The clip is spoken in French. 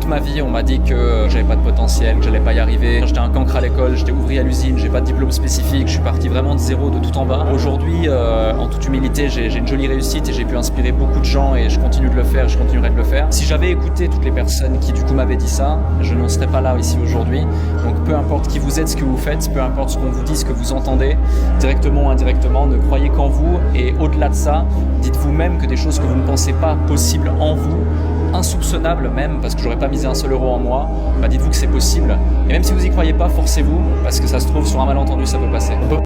toute ma vie, on m'a dit que j'avais pas de potentiel, que j'allais pas y arriver. J'étais un cancre à l'école, j'étais ouvrier à l'usine, j'ai pas de diplôme spécifique, je suis parti vraiment de zéro, de tout en bas. Aujourd'hui, en toute humilité, j'ai une jolie réussite et j'ai pu inspirer beaucoup de gens et je continue de le faire, je continuerai de le faire. Si j'avais écouté toutes les personnes qui du coup m'avaient dit ça, je n'en serais pas là ici aujourd'hui. Donc peu importe qui vous êtes, ce que vous faites, peu importe ce qu'on vous dit, ce que vous entendez, directement ou indirectement, ne croyez qu'en vous et au-delà de ça, dites-vous même que des choses que vous ne pensez pas possibles en vous, insoupçonnables même, parce que j'aurais pas misé un seul euro en moi, bah dites-vous que c'est possible. Et même si vous y croyez pas, forcez-vous, parce que ça se trouve sur un malentendu ça peut passer.